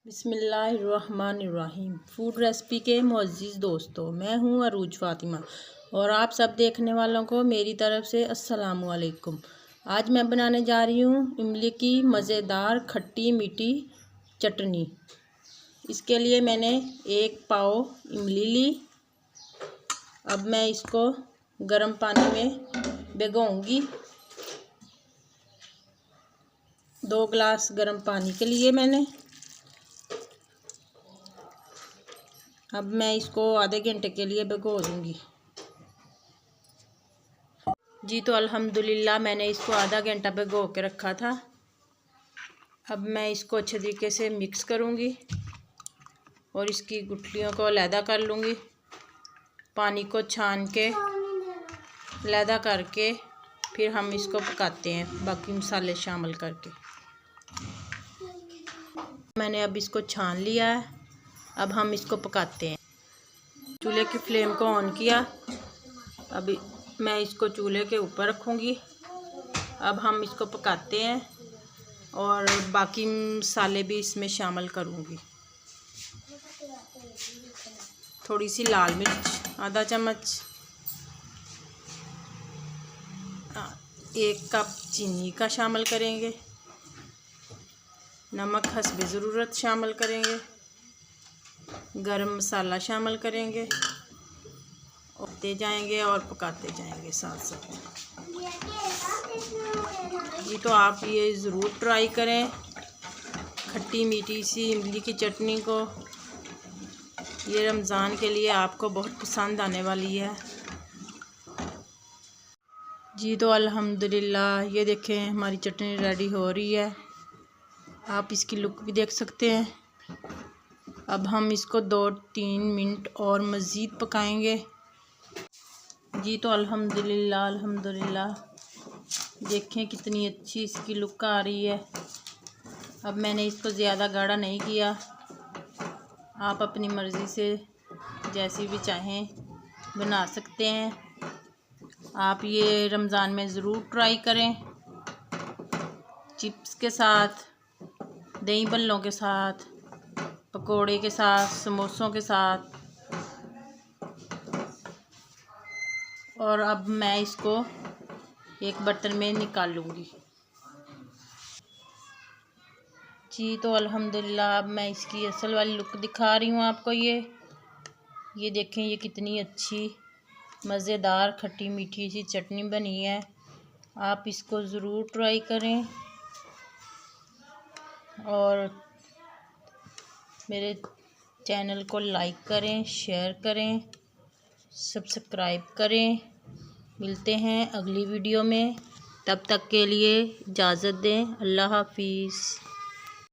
बिस्मिल्लाहिर्रहमानिर्रहीम। Food recipe के मुअज़्ज़िज़ दोस्तों, मैं हूँ अरूज फ़ातिमा और आप सब देखने वालों को मेरी तरफ़ से अस्सलामु अलैकुम। आज मैं बनाने जा रही हूँ इमली की मज़ेदार खट्टी मीठी चटनी। इसके लिए मैंने 1 पाव इमली ली। अब मैं इसको गर्म पानी में भिगोऊंगी। 2 गिलास गर्म पानी के लिए मैंने। अब मैं इसको आधे घंटे के लिए भिगो दूँगी। जी तो अल्हम्दुलिल्लाह मैंने इसको आधा घंटा भिगो के रखा था। अब मैं इसको अच्छे तरीके से मिक्स करूँगी और इसकी गुठलियों को अलहदा कर लूँगी। पानी को छान के अलहदा करके फिर हम इसको पकाते हैं बाकी मसाले शामिल करके। मैंने अब इसको छान लिया है। अब हम इसको पकाते हैं। चूल्हे की फ्लेम को ऑन किया। अभी मैं इसको चूल्हे के ऊपर रखूँगी। अब हम इसको पकाते हैं और बाकी मसाले भी इसमें शामिल करूँगी। थोड़ी सी लाल मिर्च आधा चम्मच, 1 कप चीनी का शामिल करेंगे, नमक हस्बे ज़रूरत शामिल करेंगे, गरम मसाला शामिल करेंगे और जाएंगे और पकाते जाएंगे साथ साथ। जी तो आप ये ज़रूर ट्राई करें खट्टी मीठी सी इमली की चटनी को। ये रमज़ान के लिए आपको बहुत पसंद आने वाली है। जी तो अल्हम्दुलिल्लाह ये देखें हमारी चटनी रेडी हो रही है। आप इसकी लुक भी देख सकते हैं। अब हम इसको 2-3 मिनट और मज़ीद पकाएंगे। जी तो अल्हम्दुलिल्लाह देखें कितनी अच्छी इसकी लुक आ रही है। अब मैंने इसको ज़्यादा गाढ़ा नहीं किया। आप अपनी मर्ज़ी से जैसी भी चाहें बना सकते हैं। आप ये रमज़ान में ज़रूर ट्राई करें। चिप्स के साथ, दही बल्लों के साथ, पकोड़े के साथ, समोसों के साथ। और अब मैं इसको एक बर्तन में निकाल लूँगी। जी तो अल्हम्दुलिल्लाह अब मैं इसकी असल वाली लुक दिखा रही हूँ आपको। ये देखें ये कितनी अच्छी मज़ेदार खट्टी मीठी सी चटनी बनी है। आप इसको ज़रूर ट्राई करें और मेरे चैनल को लाइक करें, शेयर करें, सब्सक्राइब करें। मिलते हैं अगली वीडियो में। तब तक के लिए इजाज़त दें। अल्लाह हाफिज़।